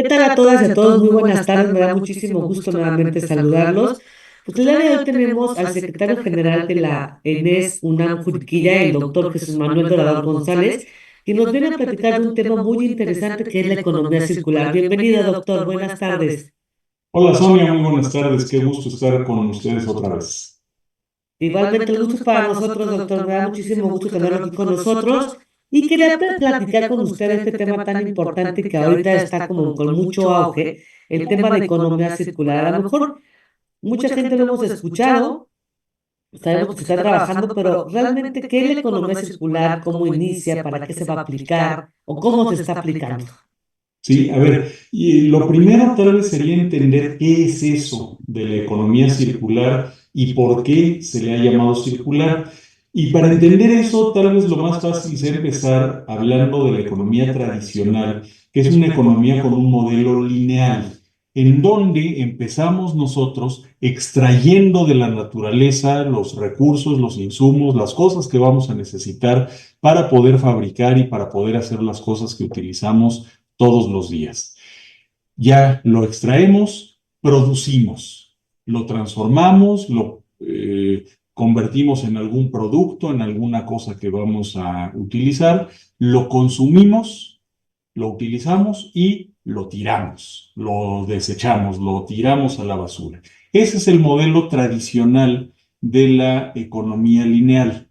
¿Qué tal a todas y a todos? Muy buenas tardes, me da muchísimo gusto nuevamente saludarlos. Pues el día de hoy tenemos al secretario general de la ENES UNAM Juriquilla, el doctor Jesús Manuel Dorador González, que nos viene a platicar de un tema muy interesante que es la economía circular. Bienvenido, doctor, buenas tardes. Hola Sonia, muy buenas tardes. Qué gusto estar con ustedes otra vez. Igualmente, el gusto es para nosotros, doctor, me da muchísimo gusto tenerlo aquí con nosotros y quería platicar con usted este tema tan importante que ahorita está como con mucho auge, el tema de economía circular. A lo mejor mucha gente lo hemos escuchado, sabemos que se está trabajando, pero realmente, ¿qué es la economía circular? ¿Cómo inicia? ¿Para qué se va a aplicar? ¿O cómo se está aplicando? Sí, a ver, y lo primero tal vez sería entender qué es eso de la economía circular y por qué se le ha llamado circular. Y para entender eso, tal vez lo más fácil sea empezar hablando de la economía tradicional, que es una economía con un modelo lineal, en donde empezamos nosotros extrayendo de la naturaleza los recursos, los insumos, las cosas que vamos a necesitar para poder fabricar y para poder hacer las cosas que utilizamos todos los días. Ya lo extraemos, producimos, lo transformamos, lo convertimos en algún producto, en alguna cosa que vamos a utilizar, lo consumimos, lo utilizamos y lo tiramos, lo desechamos, lo tiramos a la basura. Ese es el modelo tradicional de la economía lineal.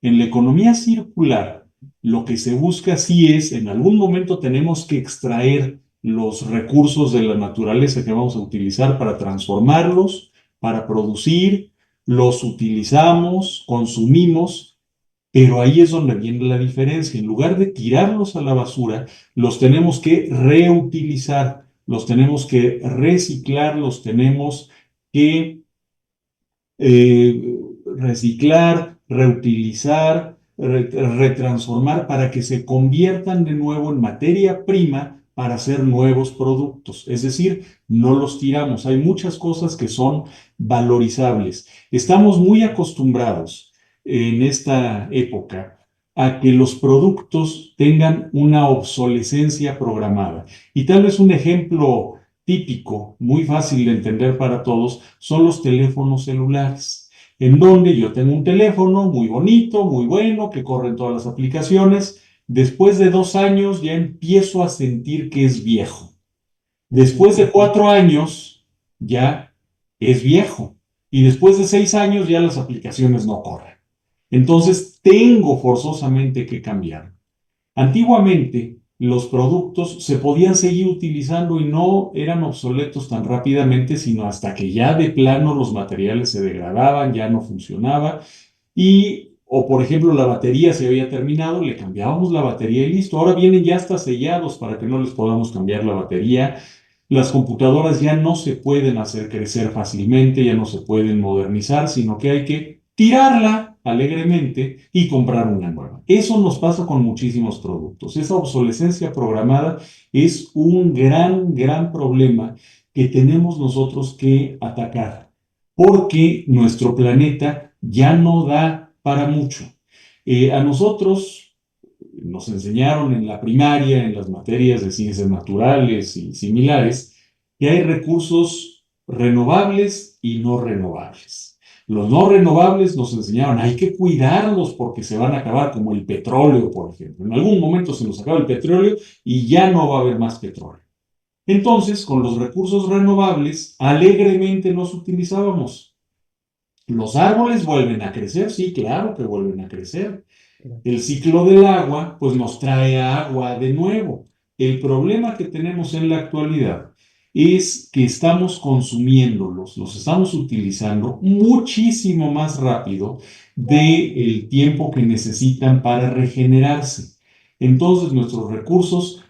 En la economía circular, lo que se busca sí es, en algún momento tenemos que extraer los recursos de la naturaleza que vamos a utilizar para transformarlos, para producir, los utilizamos, consumimos, pero ahí es donde viene la diferencia. En lugar de tirarlos a la basura, los tenemos que reutilizar, los tenemos que reciclar, los tenemos que reciclar, reutilizar, retransformar para que se conviertan de nuevo en materia prima para hacer nuevos productos. Es decir, no los tiramos. Hay muchas cosas que son valorizables. Estamos muy acostumbrados en esta época a que los productos tengan una obsolescencia programada. Y tal vez un ejemplo típico, muy fácil de entender para todos, son los teléfonos celulares, en donde yo tengo un teléfono muy bonito, muy bueno, que corre en todas las aplicaciones. Después de 2 años ya empiezo a sentir que es viejo. Después de 4 años ya es viejo. Y después de 6 años ya las aplicaciones no corren. Entonces tengo forzosamente que cambiar. Antiguamente, los productos se podían seguir utilizando y no eran obsoletos tan rápidamente, sino hasta que ya de plano los materiales se degradaban, ya no funcionaba y, o por ejemplo, la batería se había terminado, le cambiábamos la batería y listo. Ahora vienen ya hasta sellados para que no les podamos cambiar la batería. Las computadoras ya no se pueden hacer crecer fácilmente, ya no se pueden modernizar, sino que hay que tirarla alegremente y comprar una nueva. Eso nos pasa con muchísimos productos. Esa obsolescencia programada es un gran, gran problema que tenemos nosotros que atacar, porque nuestro planeta ya no da para mucho. A nosotros nos enseñaron en la primaria, en las materias de ciencias naturales y similares, que hay recursos renovables y no renovables. Los no renovables nos enseñaron, hay que cuidarlos porque se van a acabar, como el petróleo, por ejemplo. En algún momento se nos acaba el petróleo y ya no va a haber más petróleo. Entonces, con los recursos renovables, alegremente los utilizábamos. Los árboles vuelven a crecer, sí, claro que vuelven a crecer. El ciclo del agua, pues nos trae agua de nuevo. El problema que tenemos en la actualidad es que estamos consumiéndolos, los estamos utilizando muchísimo más rápido del tiempo que necesitan para regenerarse. Entonces, nuestros recursos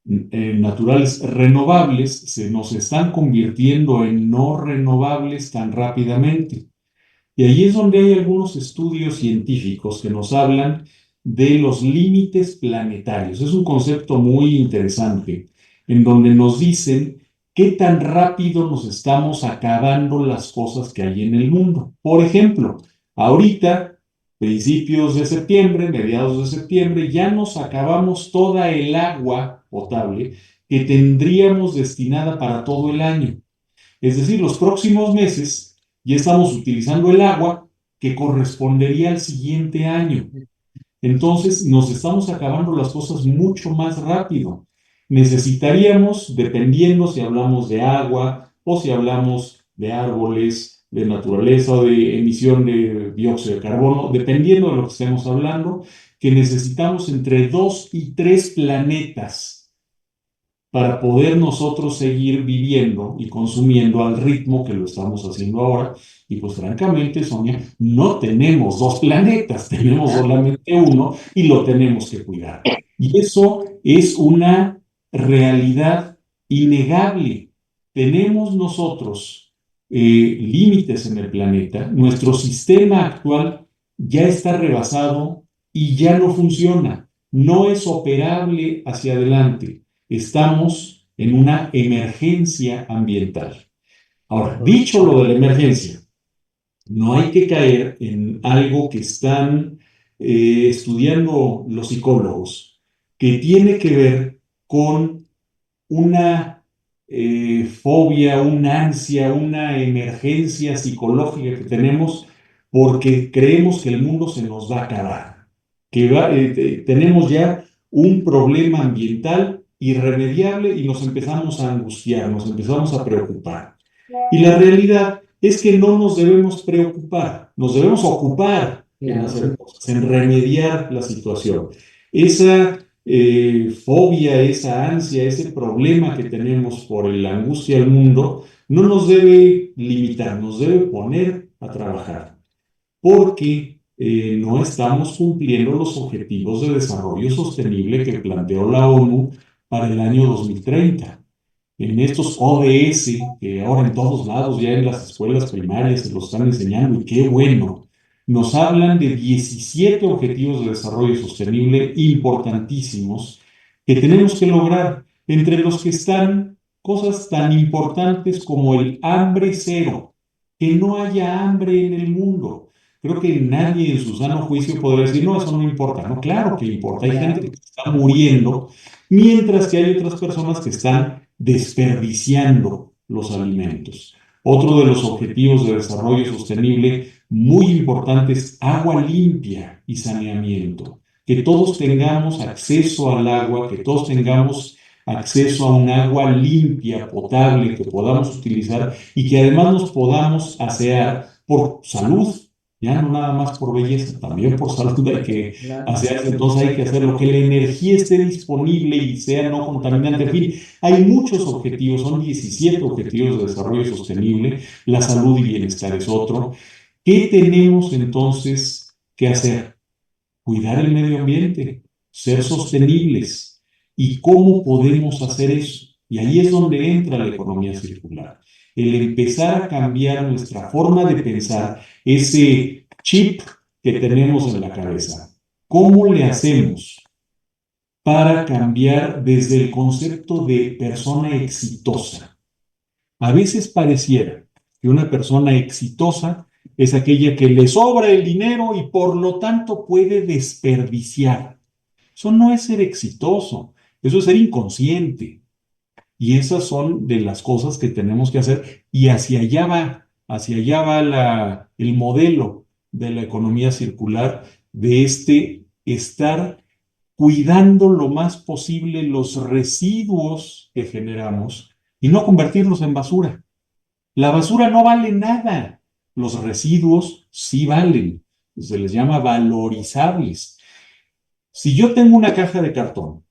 naturales renovables se nos están convirtiendo en no renovables tan rápidamente. Y ahí es donde hay algunos estudios científicos que nos hablan de los límites planetarios. Es un concepto muy interesante, en donde nos dicen qué tan rápido nos estamos acabando las cosas que hay en el mundo. Por ejemplo, ahorita, principios de septiembre, mediados de septiembre, ya nos acabamos toda el agua potable que tendríamos destinada para todo el año. Es decir, los próximos meses ya estamos utilizando el agua que correspondería al siguiente año. Entonces, nos estamos acabando las cosas mucho más rápido. Necesitaríamos, dependiendo si hablamos de agua o si hablamos de árboles, de naturaleza o de emisión de dióxido de carbono, dependiendo de lo que estemos hablando, que necesitamos entre 2 y 3 planetas para poder nosotros seguir viviendo y consumiendo al ritmo que lo estamos haciendo ahora. Y pues francamente, Sonia, no tenemos 2 planetas, tenemos solamente uno y lo tenemos que cuidar. Y eso es una realidad innegable. Tenemos nosotros límites en el planeta, nuestro sistema actual ya está rebasado y ya no funciona, no es operable hacia adelante. Estamos en una emergencia ambiental. Ahora, dicho lo de la emergencia, no hay que caer en algo que están estudiando los psicólogos, que tiene que ver con una fobia, una ansia, una emergencia psicológica que tenemos porque creemos que el mundo se nos va a acabar, que tenemos ya un problema ambiental irremediable y nos empezamos a angustiar, nos empezamos a preocupar. Y la realidad es que no nos debemos preocupar, nos debemos ocupar en hacer cosas, en remediar la situación. Esa fobia, esa ansia, ese problema que tenemos por la angustia del mundo, no nos debe limitar, nos debe poner a trabajar, porque no estamos cumpliendo los objetivos de desarrollo sostenible que planteó la ONU para el año 2030. En estos ODS, que ahora en todos lados, ya en las escuelas primarias se los están enseñando, y qué bueno, nos hablan de 17 objetivos de desarrollo sostenible importantísimos que tenemos que lograr, entre los que están cosas tan importantes como el hambre cero, que no haya hambre en el mundo. Creo que nadie en su sano juicio podría decir, no, eso no importa. No, claro que importa. Hay gente que está muriendo, mientras que hay otras personas que están desperdiciando los alimentos. Otro de los objetivos de desarrollo sostenible muy importante es agua limpia y saneamiento. Que todos tengamos acceso al agua, que todos tengamos acceso a un agua limpia, potable, que podamos utilizar y que además nos podamos asear por salud, ya no nada más por belleza, también por salud hay que asearse, entonces hay que hacer lo que la energía esté disponible y sea no contaminante. En fin, hay muchos objetivos, son 17 objetivos de desarrollo sostenible, la salud y bienestar es otro. ¿Qué tenemos entonces que hacer? Cuidar el medio ambiente, ser sostenibles. ¿Y cómo podemos hacer eso? Y ahí es donde entra la economía circular. El empezar a cambiar nuestra forma de pensar, ese chip que tenemos en la cabeza. ¿Cómo le hacemos para cambiar desde el concepto de persona exitosa? A veces pareciera que una persona exitosa es aquella que le sobra el dinero y por lo tanto puede desperdiciar. Eso no es ser exitoso, eso es ser inconsciente. Y esas son de las cosas que tenemos que hacer y hacia allá va el modelo de la economía circular, de estar cuidando lo más posible los residuos que generamos y no convertirlos en basura. La basura no vale nada. Los residuos sí valen. Se les llama valorizables. Si yo tengo una caja de cartón,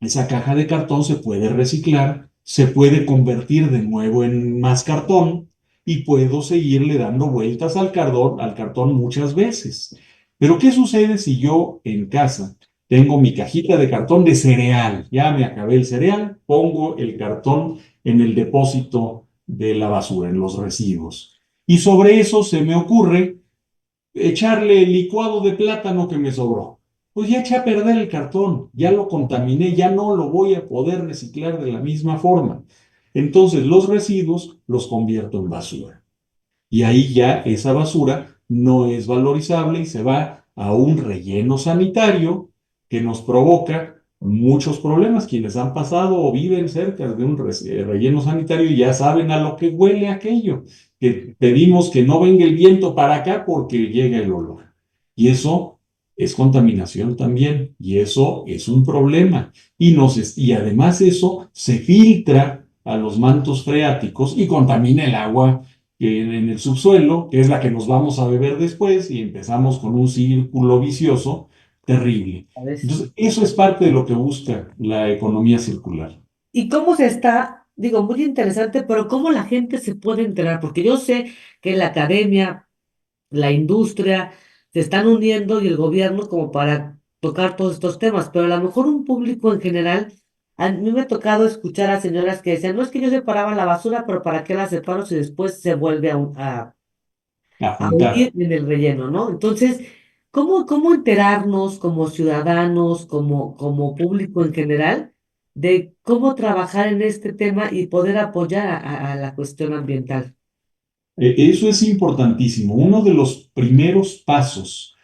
esa caja de cartón se puede reciclar, se puede convertir de nuevo en más cartón y puedo seguirle dando vueltas al cartón muchas veces. Pero ¿qué sucede si yo en casa tengo mi cajita de cartón de cereal? Ya me acabé el cereal, pongo el cartón en el depósito de la basura, en los residuos. Y sobre eso se me ocurre echarle el licuado de plátano que me sobró. Pues ya eché a perder el cartón, ya lo contaminé, ya no lo voy a poder reciclar de la misma forma. Entonces los residuos los convierto en basura. Y ahí ya esa basura no es valorizable y se va a un relleno sanitario que nos provoca muchos problemas. Quienes han pasado o viven cerca de un relleno sanitario ya saben a lo que huele aquello, que pedimos que no venga el viento para acá porque llega el olor. Y eso es contaminación también, y eso es un problema. Y además eso se filtra a los mantos freáticos y contamina el agua en el subsuelo, que es la que nos vamos a beber después, y empezamos con un círculo vicioso terrible. ¿Sabes? Entonces, eso es parte de lo que busca la economía circular. ¿Y cómo se está, digo, muy interesante, pero cómo la gente se puede enterar? Porque yo sé que la academia, la industria, se están uniendo y el gobierno como para tocar todos estos temas, pero a lo mejor un público en general, a mí me ha tocado escuchar a señoras que decían, no es que yo separaba la basura, pero ¿para qué la separo si después se vuelve A a juntar. unir en el relleno, ¿no? Entonces, ¿cómo enterarnos como ciudadanos, como público en general, de cómo trabajar en este tema y poder apoyar a la cuestión ambiental? Eso es importantísimo. Uno de los primeros pasos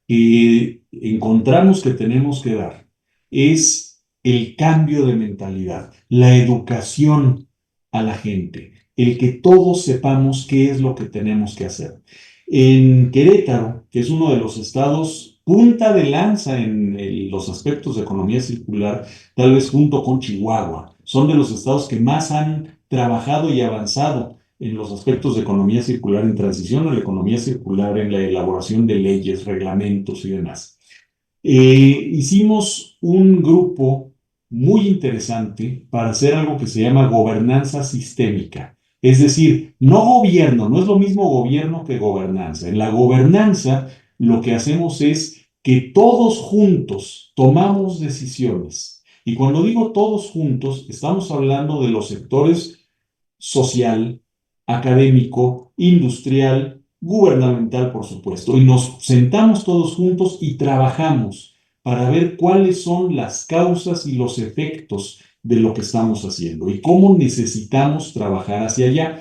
que encontramos que tenemos que dar es el cambio de mentalidad, la educación a la gente, el que todos sepamos qué es lo que tenemos que hacer. En Querétaro, que es uno de los estados punta de lanza en los aspectos de economía circular, tal vez junto con Chihuahua, son de los estados que más han trabajado y avanzado en los aspectos de economía circular, en transición a la economía circular, en la elaboración de leyes, reglamentos y demás. Hicimos un grupo muy interesante para hacer algo que se llama gobernanza sistémica. Es decir, no gobierno, no es lo mismo gobierno que gobernanza. En la gobernanza lo que hacemos es que todos juntos tomamos decisiones. Y cuando digo todos juntos, estamos hablando de los sectores social, académico, industrial, gubernamental, por supuesto, y nos sentamos todos juntos y trabajamos para ver cuáles son las causas y los efectos de lo que estamos haciendo y cómo necesitamos trabajar hacia allá.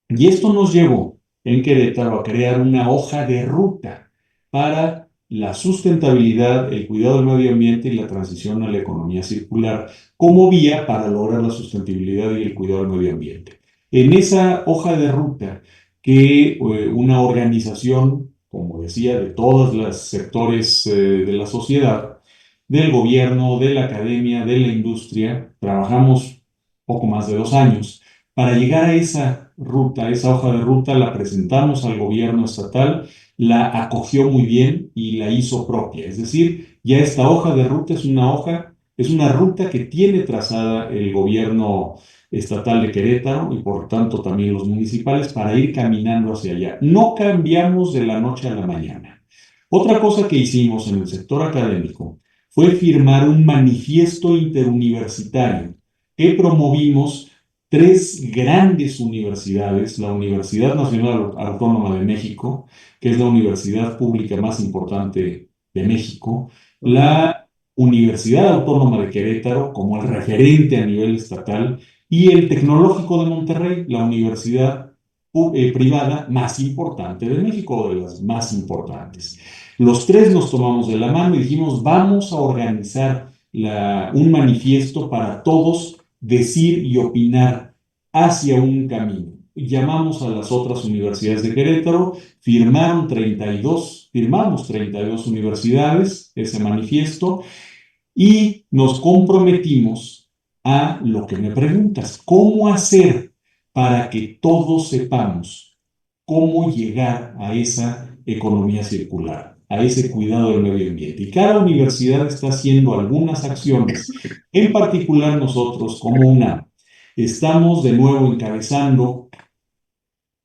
Y esto nos llevó en Querétaro a crear una hoja de ruta para la sustentabilidad, el cuidado del medio ambiente y la transición a la economía circular como vía para lograr la sustentabilidad y el cuidado del medio ambiente. En esa hoja de ruta que una organización, como decía, de todos los sectores de la sociedad, del gobierno, de la academia, de la industria, trabajamos poco más de 2 años para llegar a esa ruta, esa hoja de ruta, la presentamos al gobierno estatal, la acogió muy bien y la hizo propia. Es decir, ya esta hoja de ruta es una ruta que tiene trazada el gobierno estatal de Querétaro y por tanto también los municipales para ir caminando hacia allá. No cambiamos de la noche a la mañana. Otra cosa que hicimos en el sector académico fue firmar un manifiesto interuniversitario que promovimos tres grandes universidades, la Universidad Nacional Autónoma de México, que es la universidad pública más importante de México, Ujú. la Universidad Autónoma de Querétaro como el referente a nivel estatal y el Tecnológico de Monterrey, la universidad privada más importante de México, o de las más importantes. Los tres nos tomamos de la mano y dijimos, vamos a organizar un manifiesto para todos decir y opinar hacia un camino. Llamamos a las otras universidades de Querétaro, firmamos 32 universidades ese manifiesto y nos comprometimos a lo que me preguntas, ¿cómo hacer para que todos sepamos cómo llegar a esa economía circular, a ese cuidado del medio ambiente? Y cada universidad está haciendo algunas acciones. En particular nosotros, como UNAM, estamos de nuevo encabezando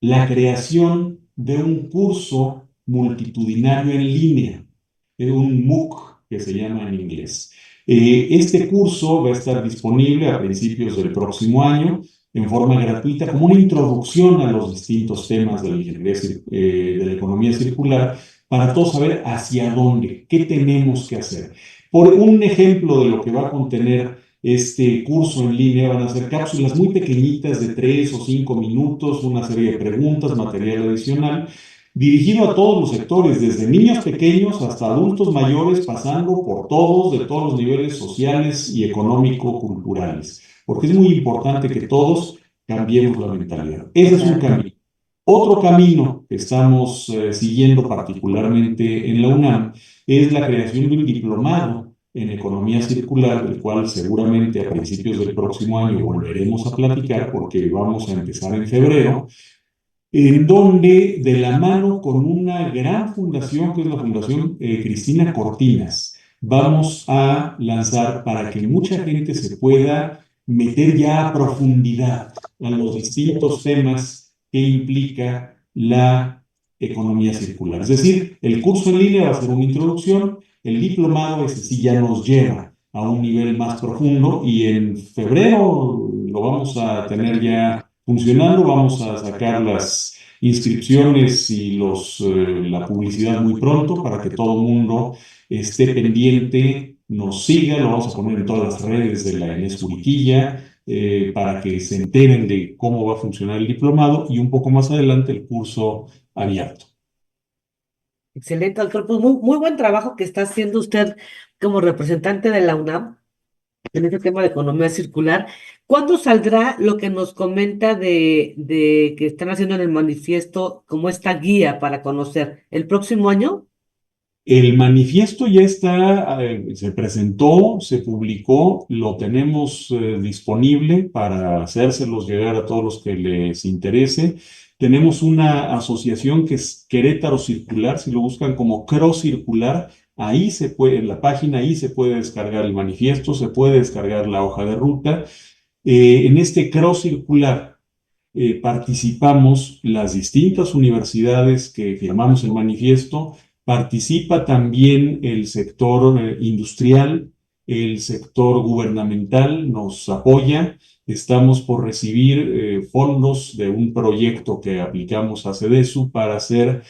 la creación de un curso multitudinario en línea, un MOOC que se llama en inglés. Este curso va a estar disponible a principios del próximo año en forma gratuita como una introducción a los distintos temas de la ingeniería, de la economía circular para todos saber hacia dónde, qué tenemos que hacer. Por un ejemplo de lo que va a contener este curso en línea, van a ser cápsulas muy pequeñitas de 3 o 5 minutos, una serie de preguntas, material adicional, dirigido a todos los sectores, desde niños pequeños hasta adultos mayores, pasando por todos, de todos los niveles sociales y económico-culturales, porque es muy importante que todos cambiemos la mentalidad. Ese es un camino. Otro camino que estamos siguiendo particularmente en la UNAM es la creación de un diplomado en economía circular, del cual seguramente a principios del próximo año volveremos a platicar porque vamos a empezar en febrero, en donde de la mano con una gran fundación, que es la Fundación Cristina Cortinas, vamos a lanzar para que mucha gente se pueda meter ya a profundidad a los distintos temas que implica la economía circular. Es decir, el curso en línea va a ser una introducción, el diplomado ese sí ya nos lleva a un nivel más profundo y en febrero lo vamos a tener ya funcionando, vamos a sacar las inscripciones y la publicidad muy pronto para que todo el mundo esté pendiente, nos siga, lo vamos a poner en todas las redes de la Inés Juriquilla, para que se enteren de cómo va a funcionar el diplomado y un poco más adelante el curso abierto. Excelente, doctor. Pues muy buen trabajo que está haciendo usted como representante de la UNAM en este tema de economía circular. ¿Cuándo saldrá lo que nos comenta de que están haciendo en el manifiesto como esta guía para conocer? ¿El próximo año? El manifiesto ya está, se presentó, se publicó, lo tenemos disponible para hacérselos llegar a todos los que les interese. Tenemos una asociación que es Querétaro Circular, si lo buscan como Cross Circular, ahí se puede, en la página ahí se puede descargar el manifiesto, se puede descargar la hoja de ruta. En este Cross Circular participamos las distintas universidades que firmamos el manifiesto, participa también el sector industrial, el sector gubernamental nos apoya. Estamos por recibir fondos de un proyecto que aplicamos a CEDESU para hacer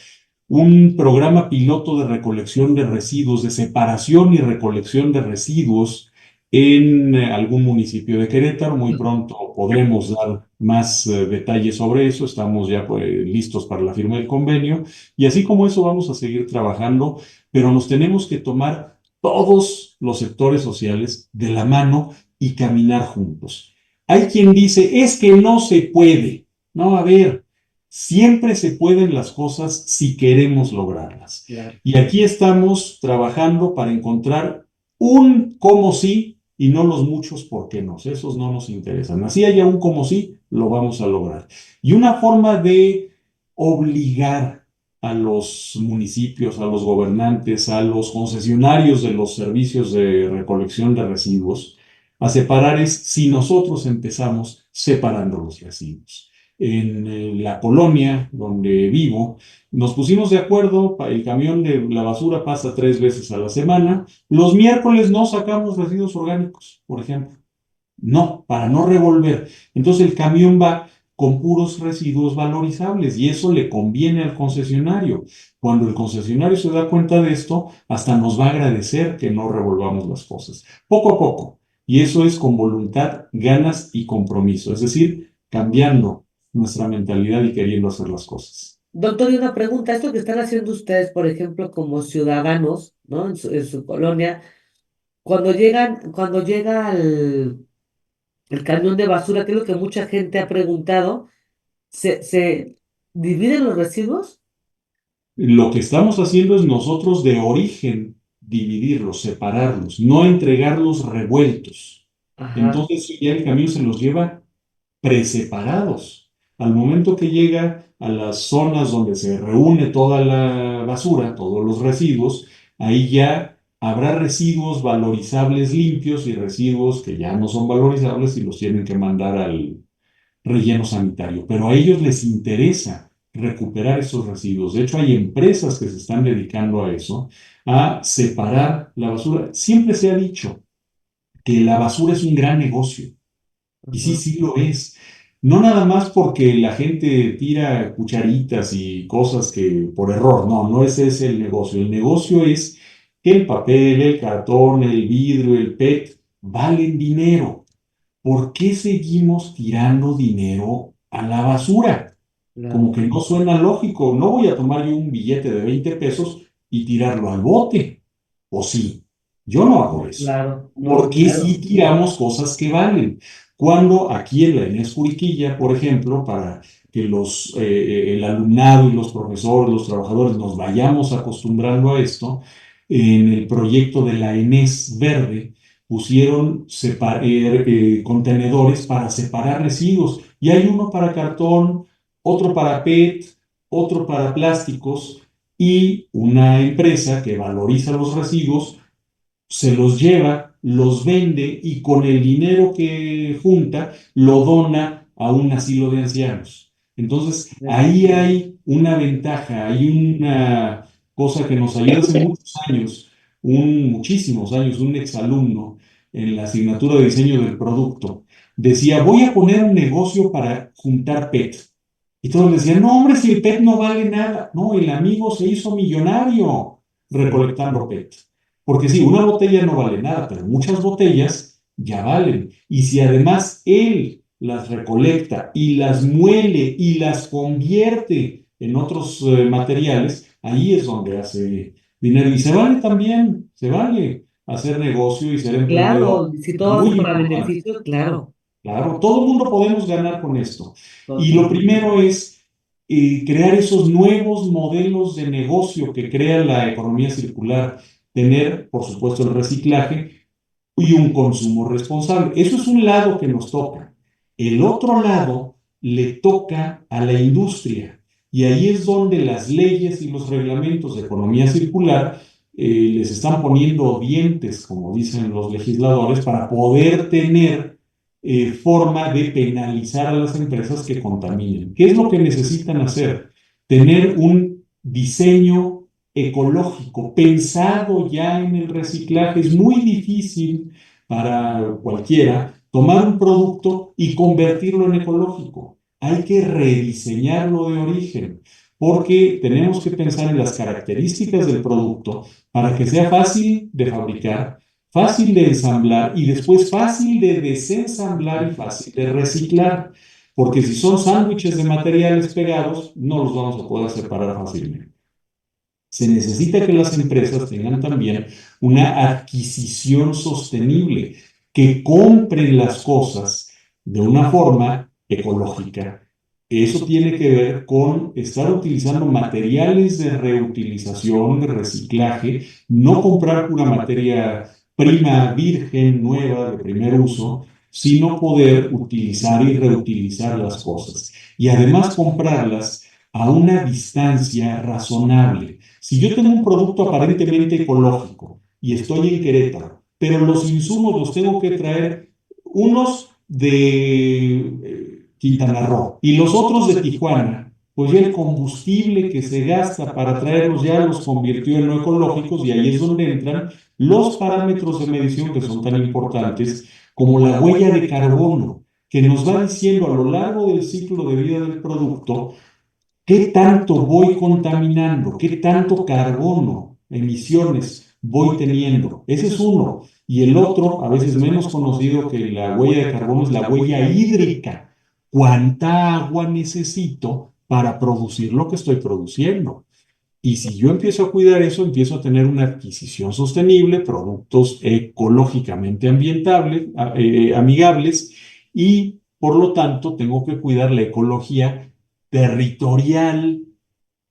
un programa piloto de recolección de residuos, de separación y recolección de residuos en algún municipio de Querétaro. Muy pronto podremos dar más detalles sobre eso. Estamos ya pues, listos para la firma del convenio y así como eso vamos a seguir trabajando, pero nos tenemos que tomar todos los sectores sociales de la mano y caminar juntos. Hay quien dice, es que no se puede. No, a ver. Siempre se pueden las cosas si queremos lograrlas. Claro. Y aquí estamos trabajando para encontrar un cómo sí y no los muchos por qué no. Esos no nos interesan. Así haya un cómo sí, lo vamos a lograr. Y una forma de obligar a los municipios, a los gobernantes, a los concesionarios de los servicios de recolección de residuos, a separar es si nosotros empezamos separando los residuos en la colonia donde vivo, nos pusimos de acuerdo, el camión de la basura pasa 3 veces a la semana, los miércoles no sacamos residuos orgánicos, por ejemplo, no, para no revolver. Entonces el camión va con puros residuos valorizables y eso le conviene al concesionario. Cuando el concesionario se da cuenta de esto, hasta nos va a agradecer que no revolvamos las cosas, poco a poco. Y eso es con voluntad, ganas y compromiso, es decir, cambiando nuestra mentalidad y queriendo hacer las cosas. Doctor, y una pregunta, esto que están haciendo ustedes, por ejemplo, como ciudadanos, ¿no? En su colonia, cuando llega el camión de basura, que es lo que mucha gente ha preguntado, ¿se dividen los residuos? Lo que estamos haciendo es nosotros de origen dividirlos, separarlos, no entregarlos revueltos. Ajá. Entonces ya el camión se los lleva preseparados. Al momento que llega a las zonas donde se reúne toda la basura, todos los residuos, ahí ya habrá residuos valorizables limpios y residuos que ya no son valorizables y los tienen que mandar al relleno sanitario. Pero a ellos les interesa recuperar esos residuos. De hecho, hay empresas que se están dedicando a eso, a separar la basura. Siempre se ha dicho que la basura es un gran negocio. Y sí, Ajá. sí lo es. No nada más porque la gente tira cucharitas y cosas que por error, no, no ese es el negocio. El negocio es que el papel, el cartón, el vidrio, el PET valen dinero. ¿Por qué seguimos tirando dinero a la basura? Como claro, que no suena lógico. No voy a tomar yo un billete de 20 pesos y tirarlo al bote. ¿O sí? Yo no hago eso. claro, no, Porque sí claro. tiramos cosas que valen. Cuando aquí en la Inés Juriquilla, por ejemplo, para que el alumnado y los profesores, los trabajadores nos vayamos acostumbrando a esto, en el proyecto de la Enes Verde pusieron contenedores para separar residuos. Y hay uno para cartón, otro para PET, otro para plásticos y una empresa que valoriza los residuos se los lleva, los vende y con el dinero que junta lo dona a un asilo de ancianos. Entonces, ahí hay una ventaja, hay una cosa que nos ayuda hace muchos años, muchísimos años, un exalumno en la asignatura de diseño del producto decía, voy a poner un negocio para juntar PET. Y todos decían, no, hombre, si el PET no vale nada. No, el amigo se hizo millonario Sí, recolectando PET. Porque sí, una botella no vale nada, pero muchas botellas ya valen. Y si además él las recolecta y las muele y las convierte en otros materiales, ahí es donde hace dinero. Y se vale también, se vale hacer negocio y ser emprendedor. claro, si todo va a Muy ser para importante. beneficios, claro, Claro, todo el mundo podemos ganar con esto. Y lo total. primero es crear esos nuevos modelos de negocio que crea la economía circular, tener, por supuesto, el reciclaje y un consumo responsable. Eso es un lado que nos toca. El otro lado le toca a la industria y ahí es donde las leyes y los reglamentos de economía circular les están poniendo dientes, como dicen los legisladores, para poder tener forma de penalizar a las empresas que contaminen. ¿Qué es lo que necesitan hacer? Tener un diseño ecológico pensado ya en el reciclaje. Es muy difícil para cualquiera tomar un producto y convertirlo en ecológico. Hay que rediseñarlo de origen, porque tenemos que pensar en las características del producto para que sea fácil de fabricar, fácil de ensamblar y después fácil de desensamblar y fácil de reciclar. Porque si son sándwiches de materiales pegados, no los vamos a poder separar fácilmente. Se necesita que las empresas tengan también una adquisición sostenible, que compren las cosas de una forma ecológica. Eso tiene que ver con estar utilizando materiales de reutilización, de reciclaje, no comprar una materia prima, virgen, nueva, de primer uso, sino poder utilizar y reutilizar las cosas. Y además comprarlas a una distancia razonable. Si yo tengo un producto aparentemente ecológico y estoy en Querétaro, pero los insumos los tengo que traer unos de Quintana Roo y los otros de Tijuana, pues ya el combustible que se gasta para traerlos ya los convirtió en no ecológicos y ahí es donde entran los parámetros de medición que son tan importantes como la huella de carbono, que nos va diciendo a lo largo del ciclo de vida del producto ¿qué tanto voy contaminando? ¿Qué tanto carbono, emisiones voy teniendo? Ese es uno. Y el otro, a veces menos conocido que la huella de carbono, es la huella hídrica. ¿Cuánta agua necesito para producir lo que estoy produciendo? Y si yo empiezo a cuidar eso, empiezo a tener una adquisición sostenible, productos ecológicamente amigables y por lo tanto tengo que cuidar la ecología territorial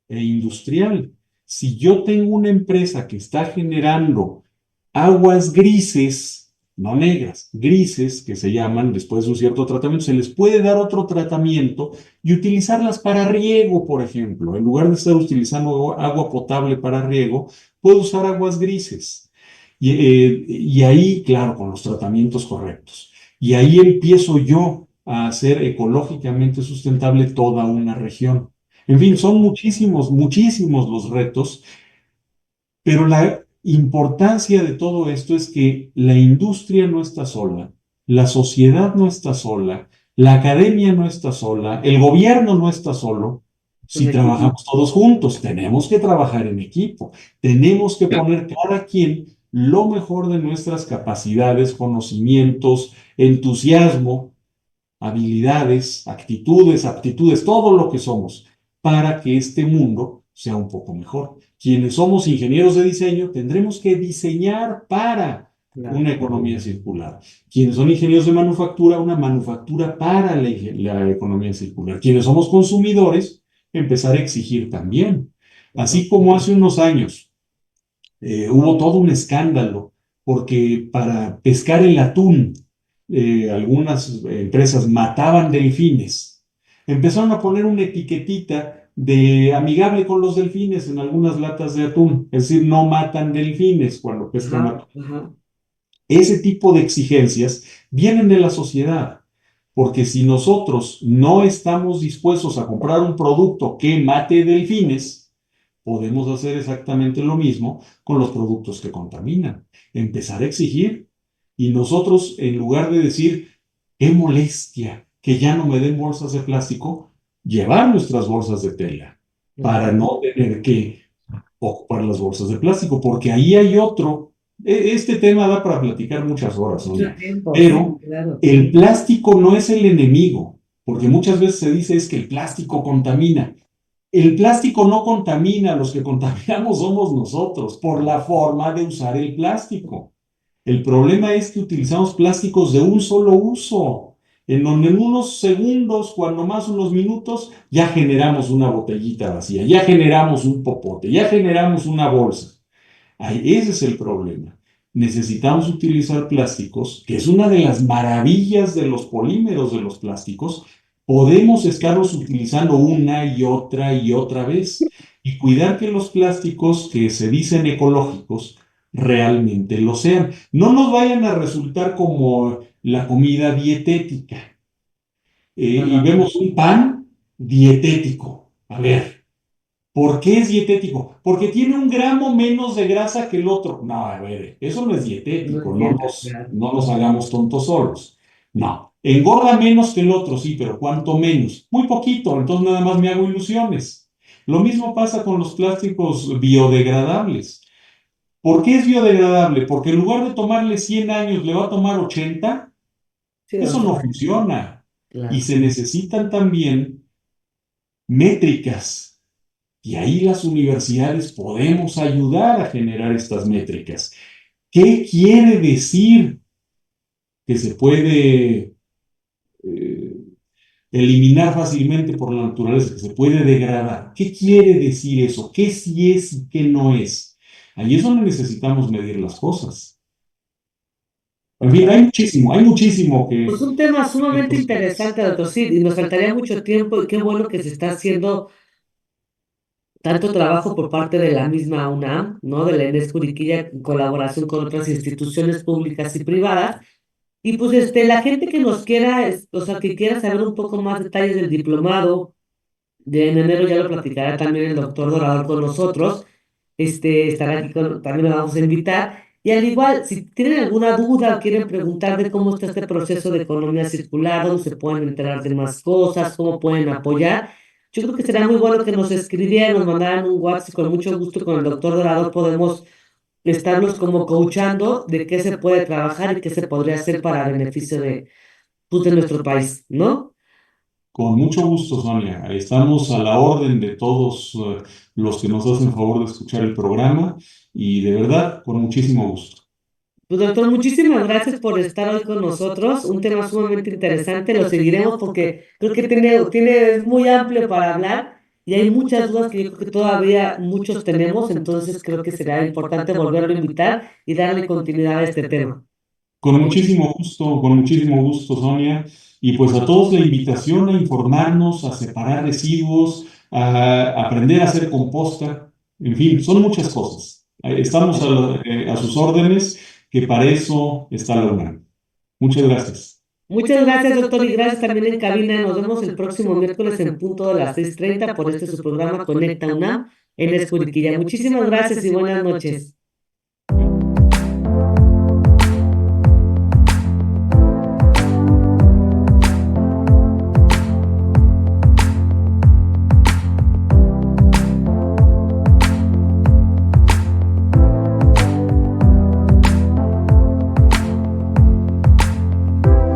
e industrial. Si yo tengo una empresa que está generando aguas grises, no negras, grises, que se llaman después de un cierto tratamiento, se les puede dar otro tratamiento y utilizarlas para riego, por ejemplo. En lugar de estar utilizando agua potable para riego, puedo usar aguas grises. Y ahí, claro, con los tratamientos correctos. Y ahí empiezo yo a hacer ecológicamente sustentable toda una región. En fin, son muchísimos, muchísimos los retos, pero la importancia de todo esto es que la industria no está sola, la sociedad no está sola, la academia no está sola, el gobierno no está solo. Un Si equipo. trabajamos todos juntos, tenemos que trabajar en equipo, tenemos que poner cada quien lo mejor de nuestras capacidades, conocimientos, entusiasmo habilidades, actitudes, aptitudes, todo lo que somos, para que este mundo sea un poco mejor. Quienes somos ingenieros de diseño tendremos que diseñar para Claro. una economía circular. Quienes son ingenieros de manufactura, una manufactura para la economía circular. Quienes somos consumidores, empezar a exigir también. Así como hace unos años hubo todo un escándalo, porque para pescar el atún, algunas empresas mataban delfines. Empezaron a poner una etiquetita de amigable con los delfines en algunas latas de atún, es decir, no matan delfines cuando pescan Ajá, atún. ajá. Ese tipo de exigencias vienen de la sociedad, porque si nosotros no estamos dispuestos a comprar un producto que mate delfines, podemos hacer exactamente lo mismo con los productos que contaminan. Empezar a exigir. Y nosotros, en lugar de decir, qué molestia que ya no me den bolsas de plástico, llevar nuestras bolsas de tela para Claro. no tener que ocupar las bolsas de plástico, porque ahí hay otro. Este tema da para platicar muchas horas, Mucho Sonia, tiempo, sí, pero claro. el plástico no es el enemigo, porque muchas veces se dice es que el plástico contamina. El plástico no contamina, los que contaminamos somos nosotros por la forma de usar el plástico. El problema es que utilizamos plásticos de un solo uso, en donde en unos segundos, cuando más unos minutos, ya generamos una botellita vacía, ya generamos un popote, ya generamos una bolsa. Ay, ese es el problema. Necesitamos utilizar plásticos, que es una de las maravillas de los polímeros de los plásticos. Podemos estarlos utilizando una y otra vez y cuidar que los plásticos que se dicen ecológicos realmente lo sean. No nos vayan a resultar como la comida dietética. Y Ajá. vemos un pan dietético. A ver. ¿Por qué es dietético? Porque tiene un gramo menos de grasa que el otro. No, a ver, eso no es No dietético, entiendo, claro. no nos hagamos tontos solos. No, engorda menos que el otro, sí, pero ¿cuánto menos? Muy poquito, entonces nada más me hago ilusiones. Lo mismo pasa con los plásticos biodegradables. ¿Por qué es biodegradable? Porque en lugar de tomarle 100 años, le va a tomar 80. Sí, o Eso no sea, funciona. Y claro. se necesitan también métricas. Y ahí las universidades podemos ayudar a generar estas métricas. ¿Qué quiere decir que se puede eh, eliminar fácilmente por la naturaleza, que se puede degradar? ¿Qué quiere decir eso? ¿Qué sí es y qué no es? Ahí es donde necesitamos medir las cosas. En fin, Total. hay muchísimo Pues que... un tema sumamente interesante, doctor. Sí, y nos faltaría mucho tiempo y qué bueno que se está haciendo tanto trabajo por parte de la misma UNAM, ¿no? De la Inés Curiquilla, en colaboración con otras instituciones públicas y privadas. Y pues la gente que nos quiera, o sea, que quiera saber un poco más detalles del diplomado, de en enero ya lo platicará también el doctor Dorador con nosotros. Estará aquí también lo vamos a invitar. Y al igual, si tienen alguna duda o quieren preguntar de cómo está este proceso de economía circular, dónde se pueden enterar de más cosas, cómo pueden apoyar, yo creo que será muy bueno que nos escribieran, nos mandaran un WhatsApp, con mucho gusto con el doctor Dorador podemos estarlos como coachando de qué se puede trabajar y qué se podría hacer para beneficio de, pues, de nuestro país, ¿no? Con mucho gusto, Sonia. Estamos a la orden de todos los que nos hacen favor de escuchar el programa y de verdad, con muchísimo gusto. Pues doctor, muchísimas gracias por estar hoy con nosotros. Un tema sumamente interesante, lo seguiremos porque creo que es muy amplio para hablar y hay muchas dudas que yo creo que todavía muchos tenemos, entonces creo que será importante volverlo a invitar y darle continuidad a este tema. Con muchísimo gusto, Sonia. Y pues a todos la invitación a informarnos, a separar residuos, a aprender a hacer composta. En fin, son muchas cosas. Estamos a sus órdenes, que para eso está la UNAM. Muchas gracias. Muchas gracias, doctor, y gracias también en cabina. Nos vemos el próximo miércoles en punto de las 6:30 por este su programa Conecta UNAM en Escuriquilla. Muchísimas gracias y buenas noches.